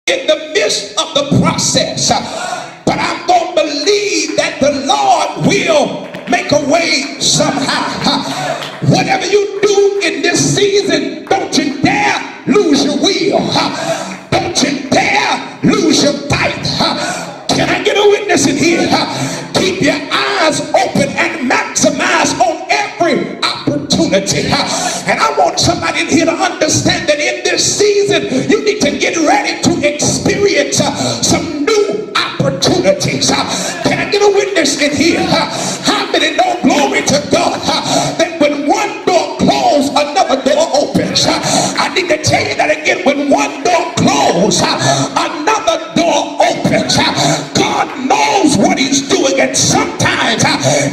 in the midst of the process. But I'm going to believe that the Lord will make a way somehow. Whatever you do in this season, don't you dare lose your will. Don't you dare lose your fight. Can I get a witness in here? Keep your eyes open and maximize on every opportunity. And I want somebody in here to understand that in this season, you need to get ready to experience some new opportunities. Can I get a witness in here? How many know, glory to God, that when one door closes, another door opens? I need to tell you that again. When one door closes, another door opens. God knows what he's doing, and sometimes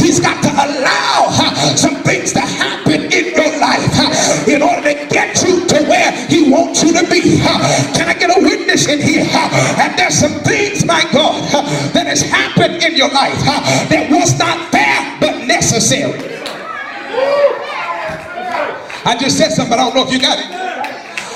he's got to allow some things to happen in your life in order to get you to where he wants you to be. Can I get a witness in here? And there's some things, my God, that has happened in your life that was not fair but necessary. I just said something, but I don't know if you got it.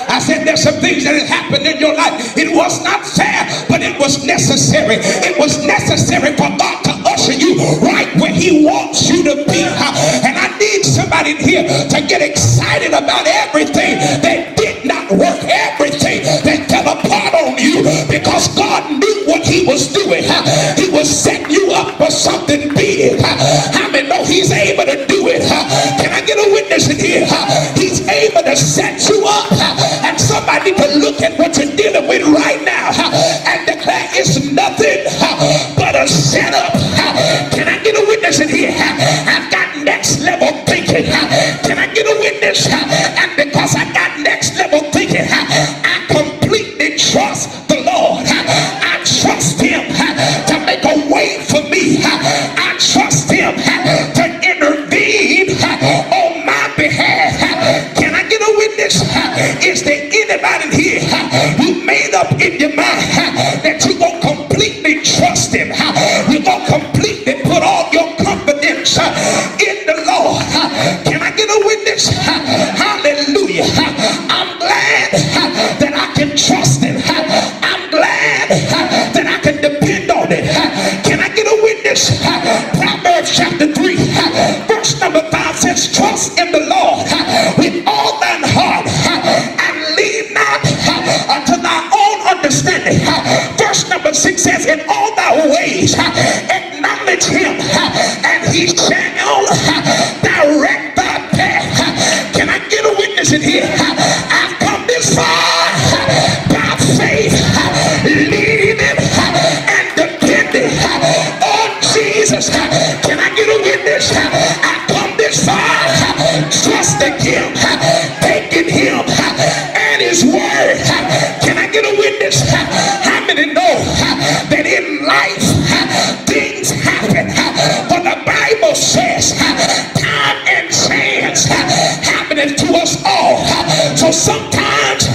I said there's some things that have happened in your life. It was not fair, but it was necessary. It was necessary for God to usher you right where he wants you to be. And I need somebody in here to get excited about everything that did not work, everything that fell apart on you, because God knew what he was doing. He was setting you up for something big. How many know he's able to do it? Can I get a witness in here? He's able to set you up. And somebody can look at what you're dealing with right now and declare it's nothing but a setup. Can I get a witness in here? I've got next level thinking. Can I get a witness? And because I got next level thinking, I completely trust the Lord. I trust him to make a way for me. I trust him to intervene on my behalf. Can I get a witness? Is there anybody here who made up in your mind that you're going to completely trust him? You're going to completely put all your confidence in the Lord. Can I get a witness? Hallelujah. I'm glad that I can trust him. I'm glad that I can depend on it. Can I get a witness? Proverbs chapter 3 verse number 5 says, trust in the Lord with all thine heart and lean not unto thy own understanding. Verse number 6 says, in all thy ways acknowledge him, and he shall direct thy path. Can I get a witness in here? I've come this far by faith, leaning and depending on Jesus. Can I get a witness? I've come this far trusting him, taking him and his word. Can I get a witness? How many know that in life things happen? For the Bible says time and chance happening to us all. So sometimes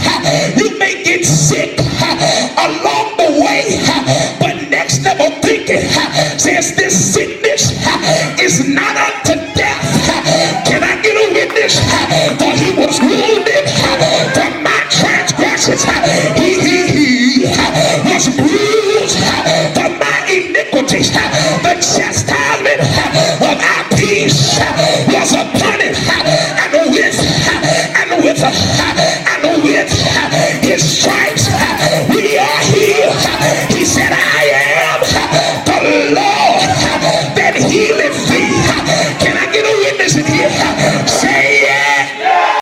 you may get sick along the way, but next level thinking says this sickness is not unto death. Can I get a witness? For he was wounded for my transgressions. He was bruised for my iniquities. The chastisement of our peace was upon him, and with his stripes we are healed. He said, I am the Lord that healeth thee. Can I get a witness in here?